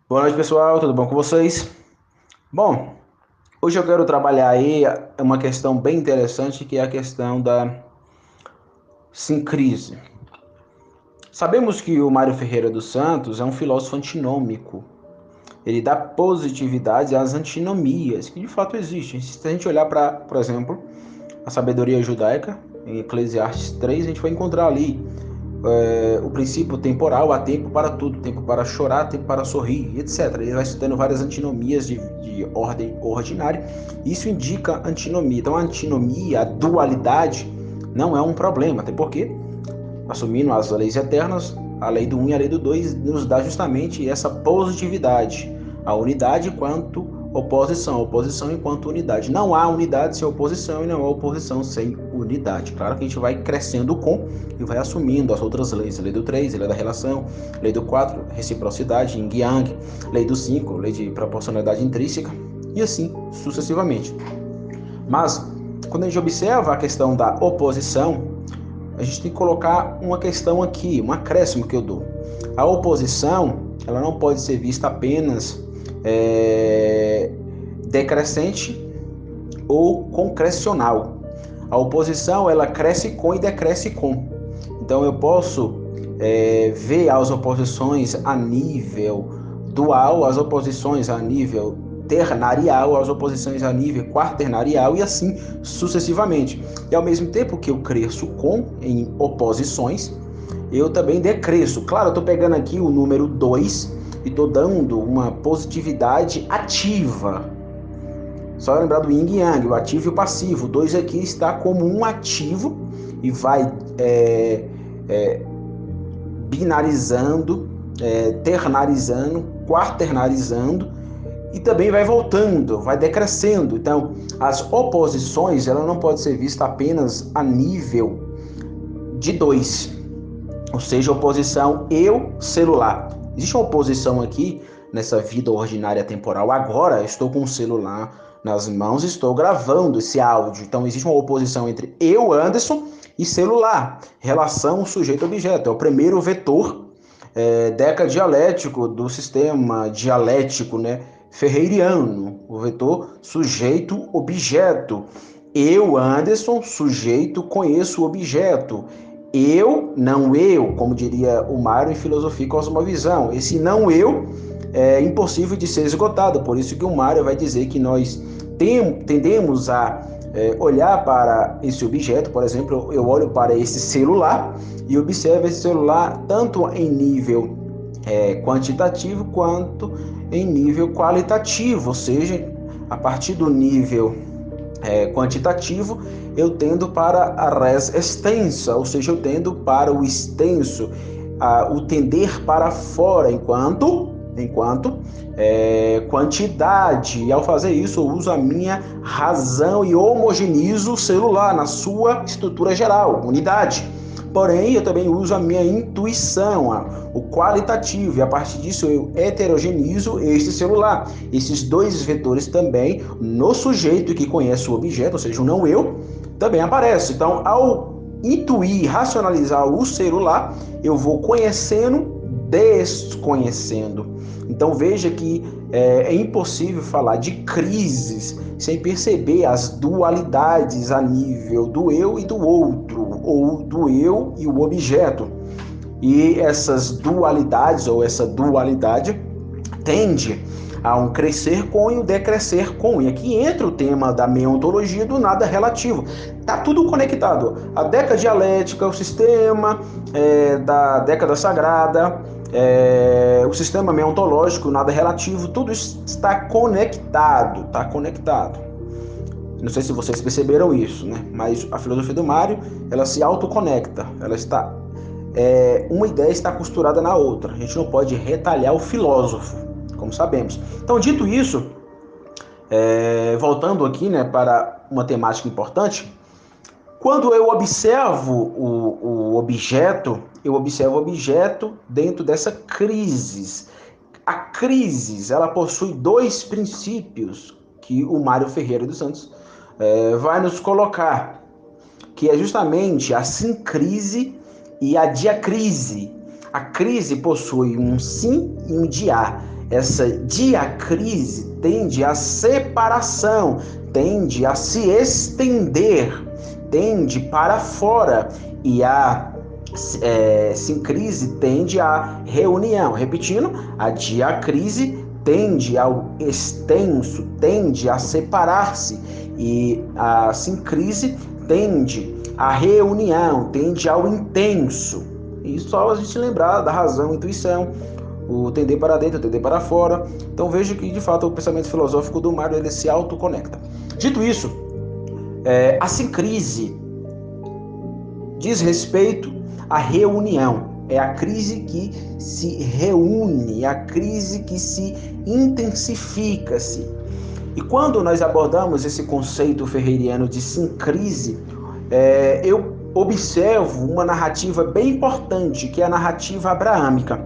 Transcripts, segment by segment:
Boa noite, pessoal. Tudo bom com vocês? Bom, hoje eu quero trabalhar aí uma questão bem interessante, que é a questão da sincrise. Sabemos que o Mário Ferreira dos Santos é um filósofo antinômico. Ele dá positividade às antinomias, que de fato existem. Se a gente olhar para, por exemplo, a sabedoria judaica, em Eclesiastes 3, a gente vai encontrar ali o princípio temporal, há tempo para tudo, tempo para chorar, tempo para sorrir, etc. Ele vai citando várias antinomias de ordem ordinária. Isso indica antinomia. Então, a antinomia, a dualidade, não é um problema, até porque, assumindo as leis eternas, a lei do 1 e a lei do 2 nos dá justamente essa positividade, a unidade quanto oposição, oposição enquanto unidade. Não há unidade sem oposição e não há oposição sem unidade. Claro que a gente vai crescendo com e vai assumindo as outras leis, a lei do 3, a lei da relação, lei do 4, reciprocidade, yin yang, lei do 5, lei de proporcionalidade intrínseca e assim sucessivamente. Mas quando a gente observa a questão da oposição, a gente tem que colocar uma questão aqui, um acréscimo que eu dou. A oposição, ela não pode ser vista apenas decrescente ou concrecional. A oposição, ela cresce com e decresce com. Então, eu posso ver as oposições a nível dual, as oposições a nível ternarial, as oposições a nível quaternarial e assim sucessivamente. E ao mesmo tempo que eu cresço com em oposições, eu também decresço. Claro, eu estou pegando aqui o número 2 e estou dando uma positividade ativa. Só lembrar do yin e yang, o ativo e o passivo. O 2 aqui está como um ativo e vai binarizando, ternarizando, quaternarizando e também vai voltando, vai decrescendo. Então, as oposições, ela não pode ser vista apenas a nível de 2, ou seja, oposição eu celular. Existe uma oposição aqui nessa vida ordinária temporal. Agora eu estou com o celular nas mãos e estou gravando esse áudio. Então existe uma oposição entre eu, Anderson, e celular. Relação sujeito-objeto. É o primeiro vetor decadialético do sistema dialético, né, ferreiriano. O vetor sujeito-objeto. Eu, Anderson, sujeito, conheço o objeto. Eu, não eu, como diria o Mário em Filosofia e Cosmovisão. Esse não eu é impossível de ser esgotado, por isso que o Mário vai dizer que nós tendemos a olhar para esse objeto. Por exemplo, eu olho para esse celular e observo esse celular tanto em nível quantitativo quanto em nível qualitativo, ou seja, a partir do nível quantitativo, eu tendo para a res extensa, ou seja, eu tendo para o extenso, o tender para fora, enquanto quantidade. E ao fazer isso, eu uso a minha razão e homogenizo o celular na sua estrutura geral, unidade. Porém, eu também uso a minha intuição, o qualitativo, e a partir disso eu heterogenizo este celular. Esses dois vetores também, no sujeito que conhece o objeto, ou seja, o não eu, também aparece. Então, ao intuir, racionalizar o celular, eu vou conhecendo, desconhecendo. Então, veja que é impossível falar de crises sem perceber as dualidades a nível do eu e do outro, ou do eu e o objeto. E essas dualidades, ou essa dualidade, tende a um crescer com e um decrescer com. E aqui entra o tema da meontologia do nada relativo. Está tudo conectado. A década dialética, o sistema da década sagrada, o sistema meontológico, o nada relativo, tudo isso está conectado, está conectado. Não sei se vocês perceberam isso, né? Mas a filosofia do Mário, ela se autoconecta, ela está uma ideia está costurada na outra. A gente não pode retalhar o filósofo, como sabemos. Então, dito isso, voltando aqui, né, para uma temática importante, quando eu observo o objeto, eu observo o objeto dentro dessa crise. A crise, ela possui dois princípios que o Mário Ferreira dos Santos vai nos colocar, que é justamente a sincrise e a diacrise. A crise possui um sim e um dia. essa diacrise tende à separação, tende a se estender, tende para fora, e a sincrise tende à reunião. Repetindo, a diacrise tende ao extenso, tende a separar-se, e a sincrise tende à reunião, tende ao intenso. E só a gente lembrar da razão, intuição, o tender para dentro, o tender para fora. Então veja que, de fato, o pensamento filosófico do Mário, ele se autoconecta. Dito isso, a sincrise diz respeito à reunião. É a crise que se reúne, é a crise que se intensifica-se. E quando nós abordamos esse conceito ferreiriano de sincrise, eu observo uma narrativa bem importante, que é a narrativa abraâmica.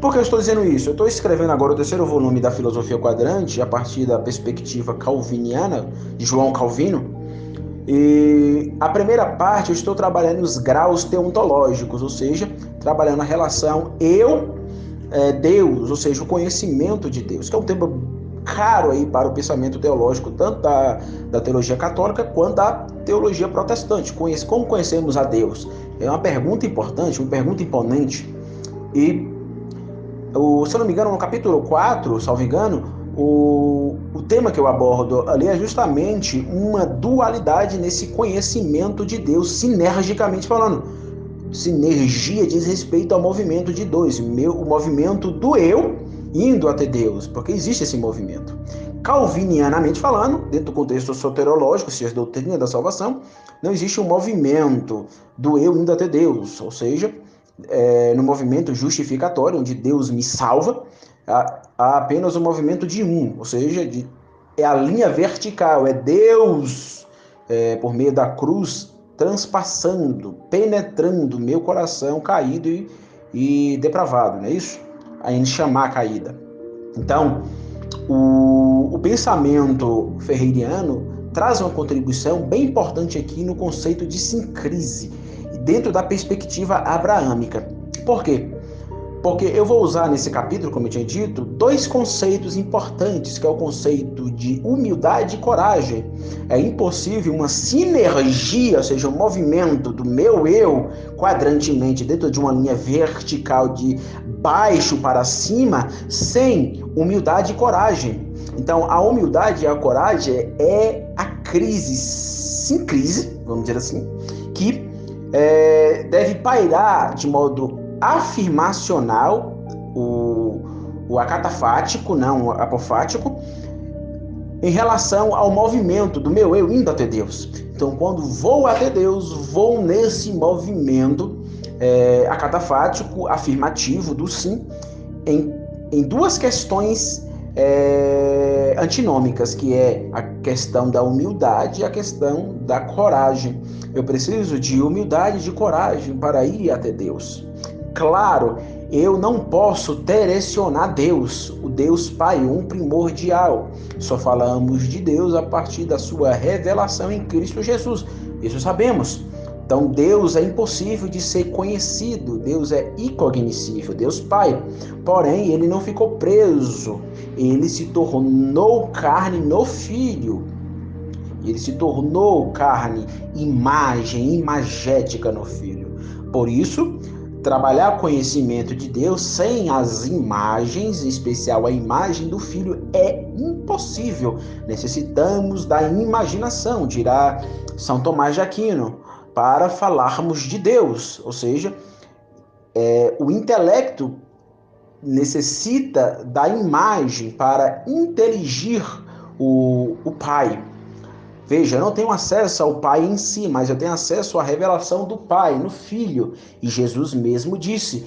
Por que eu estou dizendo isso? Eu estou escrevendo agora o 3º volume da Filosofia Quadrante, a partir da perspectiva calviniana, de João Calvino. E a primeira parte eu estou trabalhando os graus teontológicos, ou seja, trabalhando a relação eu-Deus, ou seja, o conhecimento de Deus, que é um tema caro aí para o pensamento teológico, tanto da teologia católica quanto da teologia protestante. Como conhecemos a Deus? É uma pergunta importante, uma pergunta imponente. E, se eu não me engano, no capítulo 4, salvo engano, o tema que eu abordo ali é justamente uma dualidade nesse conhecimento de Deus, sinergicamente falando. Sinergia diz respeito ao movimento de dois, o movimento do eu indo até Deus, porque existe esse movimento. Calvinianamente falando, dentro do contexto soterológico, se é a doutrina da salvação, não existe um movimento do eu indo até Deus, ou seja, no movimento justificatório, onde Deus me salva, há apenas o movimento de ou seja, é a linha vertical, é Deus, por meio da cruz, transpassando, penetrando meu coração caído e depravado, não é isso? A gente chamar a caída. Então, o pensamento ferreiriano traz uma contribuição bem importante aqui no conceito de sincrise, dentro da perspectiva abraâmica. Por quê? Porque eu vou usar nesse capítulo, como eu tinha dito, 2 conceitos importantes, que é o conceito de humildade e coragem. É impossível uma sinergia, ou seja, um movimento do meu eu quadrantemente dentro de uma linha vertical de baixo para cima, sem humildade e coragem. Então, a humildade e a coragem é a crise, sincrise, vamos dizer assim, que deve pairar de modo afirmacional, o acatafático, não o apofático, em relação ao movimento do meu eu indo até Deus. Então, quando vou até Deus, vou nesse movimento acatafático, afirmativo, do sim, em 2 questões antinômicas, que é a questão da humildade e a questão da coragem. Eu preciso de humildade e de coragem para ir até Deus. Claro, eu não posso terecionar Deus, o Deus Pai, um primordial. Só falamos de Deus a partir da sua revelação em Cristo Jesus. Isso sabemos. Então, Deus é impossível de ser conhecido, Deus é incognoscível, Deus Pai. Porém, ele não ficou preso, ele se tornou carne no Filho. Ele se tornou carne, imagem, imagética no Filho. Por isso, trabalhar o conhecimento de Deus sem as imagens, em especial a imagem do Filho, é impossível. Necessitamos da imaginação, dirá São Tomás de Aquino, para falarmos de Deus. Ou seja, o intelecto necessita da imagem para inteligir o Pai. Veja, eu não tenho acesso ao Pai em si, mas eu tenho acesso à revelação do Pai no Filho. E Jesus mesmo disse,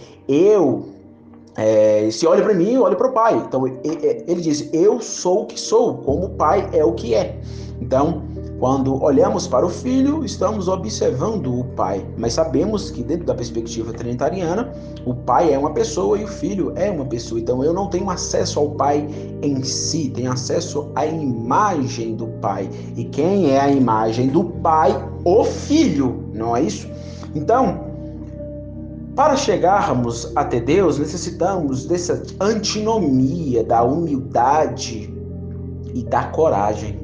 se olha para mim, olha para o Pai. Então, ele diz, eu sou o que sou, como o Pai é o que é. Então, quando olhamos para o Filho, estamos observando o Pai. Mas sabemos que dentro da perspectiva trinitariana, o Pai é uma pessoa e o Filho é uma pessoa. Então eu não tenho acesso ao Pai em si, tenho acesso à imagem do Pai. E quem é a imagem do Pai? O Filho, não é isso? Então, Para chegarmos até Deus, necessitamos dessa antinomia da humildade e da coragem.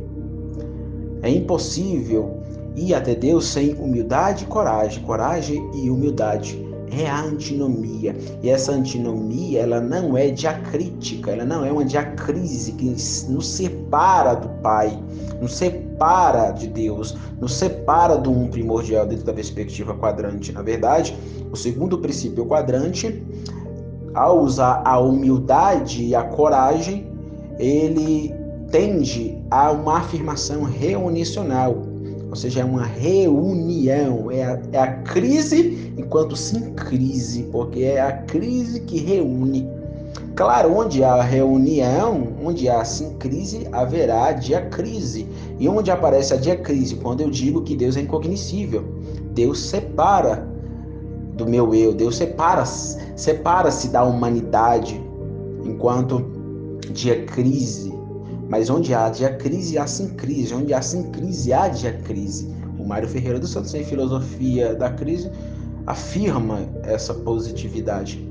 É impossível ir até Deus sem humildade e coragem. Coragem e humildade é a antinomia. E essa antinomia, ela não é diacrítica, ela não é uma diacrise que nos separa do Pai, nos separa de Deus, nos separa do um primordial dentro da perspectiva quadrante. Na verdade, o segundo princípio quadrante, ao usar a humildade e a coragem, ele tende a uma afirmação reunicional, ou seja, é uma reunião, é a crise enquanto sincrise, porque é a crise que reúne. Claro, onde há reunião, onde há sincrise, haverá diacrise. E onde aparece a diacrise? Quando eu digo que Deus é incognoscível. Deus separa do meu eu, Deus separa-se da humanidade enquanto diacrise. Mas onde há diacrise, há sincrise. Onde há sincrise, há diacrise. O Mário Ferreira dos Santos, em Filosofia da Crise, afirma essa positividade.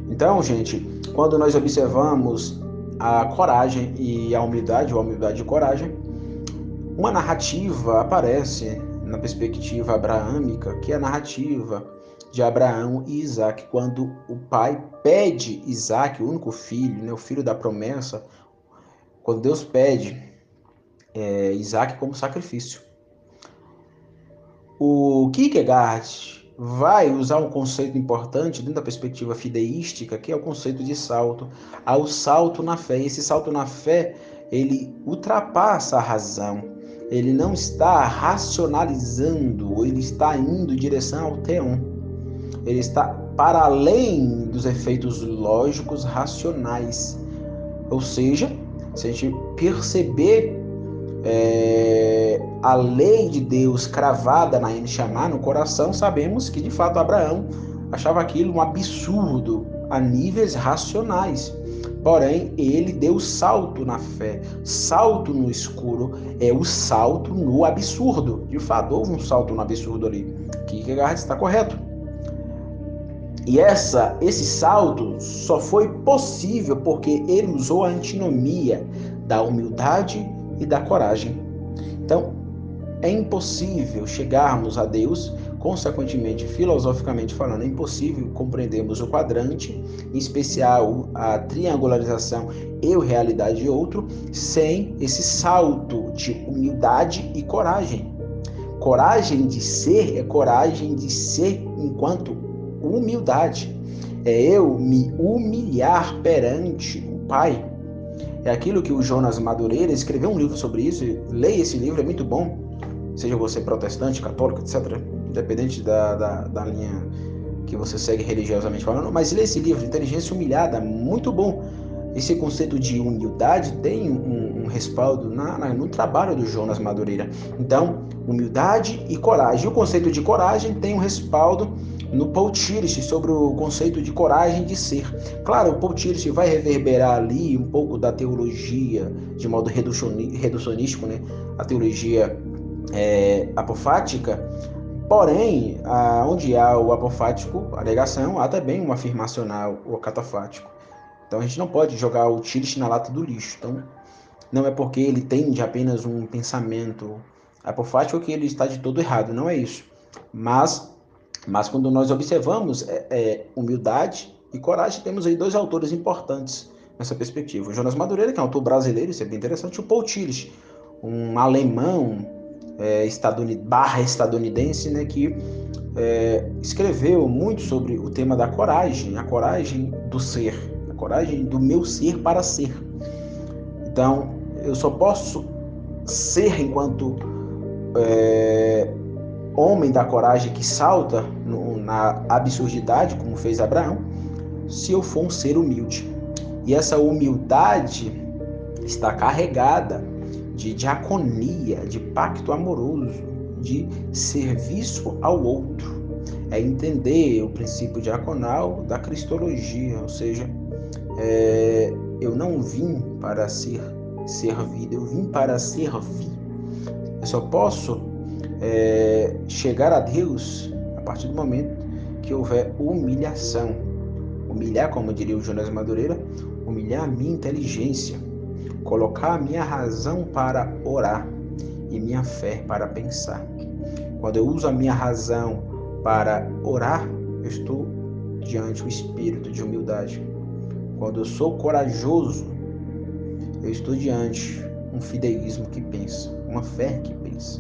Então, gente, quando nós observamos a coragem e a humildade, ou a humildade e coragem, uma narrativa aparece na perspectiva abraâmica, que é a narrativa de Abraão e Isaac, quando o pai pede Isaac, o único filho, né, o filho da promessa, quando Deus pede Isaac como sacrifício. O Kierkegaard vai usar um conceito importante dentro da perspectiva fideística, que é o conceito de salto. Há o salto na fé. E esse salto na fé, ele ultrapassa a razão. Ele não está racionalizando, ele está indo em direção ao teon. Ele está para além dos efeitos lógicos racionais. Ou seja, se a gente perceber a lei de Deus cravada na Neshama, no coração, sabemos que de fato Abraão achava aquilo um absurdo a níveis racionais. Porém, ele deu salto na fé. Salto no escuro é o salto no absurdo. De fato, houve um salto no absurdo ali. Kierkegaard está correto. E esse salto só foi possível porque ele usou a antinomia da humildade e da coragem. Então, é impossível chegarmos a Deus, consequentemente, filosoficamente falando, é impossível compreendermos o quadrante, em especial a triangularização eu, realidade e outro, sem esse salto de humildade e coragem. Coragem de ser é coragem de ser enquanto humildade. É eu me humilhar perante o Pai. É aquilo que o Jonas Madureira escreveu um livro sobre isso. Leia esse livro, é muito bom. Seja você protestante, católico, etc. Independente da linha que você segue religiosamente falando. Mas leia esse livro, Inteligência Humilhada, muito bom. Esse conceito de humildade tem um respaldo no trabalho do Jonas Madureira. Então, humildade e coragem. E o conceito de coragem tem um respaldo no Paul Tillich, sobre o conceito de coragem de ser. Claro, o Paul Tillich vai reverberar ali um pouco da teologia, de modo reducionístico, né? A teologia apofática. Porém, onde há o apofático, a negação, há também um afirmacional, o catafático. Então, a gente não pode jogar o Tillich na lata do lixo. Então, não é porque ele tem de apenas um pensamento apofático que ele está de todo errado, não é isso. Mas quando nós observamos humildade e coragem, temos aí dois autores importantes nessa perspectiva. O Jonas Madureira, que é um autor brasileiro, isso é bem interessante, e o Paul Tillich, um alemão estadunidense, né, que escreveu muito sobre o tema da coragem, a coragem do ser, a coragem do meu ser para ser. Então, eu só posso ser enquanto homem da coragem que salta na absurdidade, como fez Abraão, se eu for um ser humilde. E essa humildade está carregada de diaconia, de pacto amoroso, de serviço ao outro. É entender o princípio diaconal da cristologia, ou seja, eu não vim para ser servido, eu vim para servir. Eu só posso chegar a Deus a partir do momento que houver humilhação. Humilhar, como diria o Jonas Madureira, humilhar a minha inteligência, colocar a minha razão para orar e minha fé para pensar. Quando eu uso a minha razão para orar, eu estou diante do espírito de humildade. Quando eu sou corajoso, eu estou diante um fideísmo que pensa, uma fé que pensa.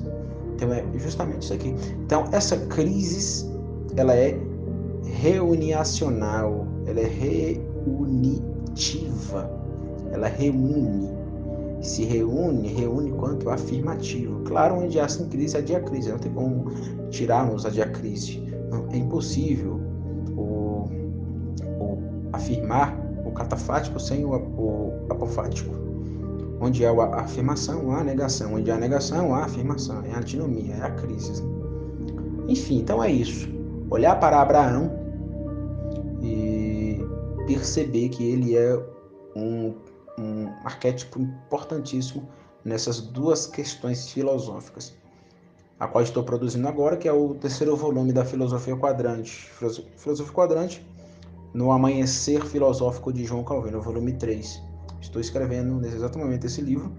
Então é justamente isso aqui. Então essa crise, ela é reuniacional, ela é reunitiva, ela reúne, se reúne quanto afirmativo. Claro, onde há sem crise, há diacrise, não tem como tirarmos a diacrise. É impossível o afirmar o catafático sem o apofático. Onde há a afirmação, há a negação. Onde há a negação, há a afirmação. É a antinomia, é a crise. Enfim, então é isso. Olhar para Abraão e perceber que ele é um arquétipo importantíssimo nessas duas questões filosóficas, a qual estou produzindo agora, que é o terceiro volume da Filosofia Quadrante. Filosofia Quadrante, no Amanhecer Filosófico de João Calvino, volume 3. Estou escrevendo nesse exato momento esse livro.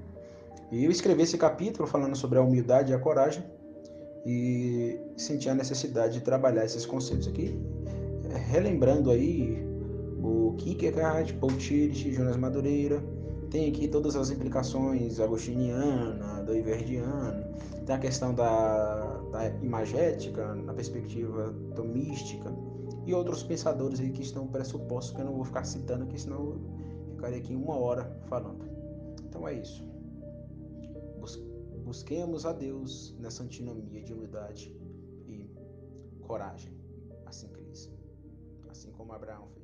E eu escrevi esse capítulo falando sobre a humildade e a coragem e senti a necessidade de trabalhar esses conceitos aqui, relembrando aí o Kierkegaard, Paul Tillich, Jonas Madureira. Tem aqui todas as implicações agostiniana, doiverdiana. Tem a questão da imagética na perspectiva tomística e outros pensadores aí que estão pressupostos, que eu não vou ficar citando aqui, senão eu ficaria aqui 1 hora falando. Então é isso. Busquemos a Deus nessa antinomia de humildade e coragem, assim como Abraão fez.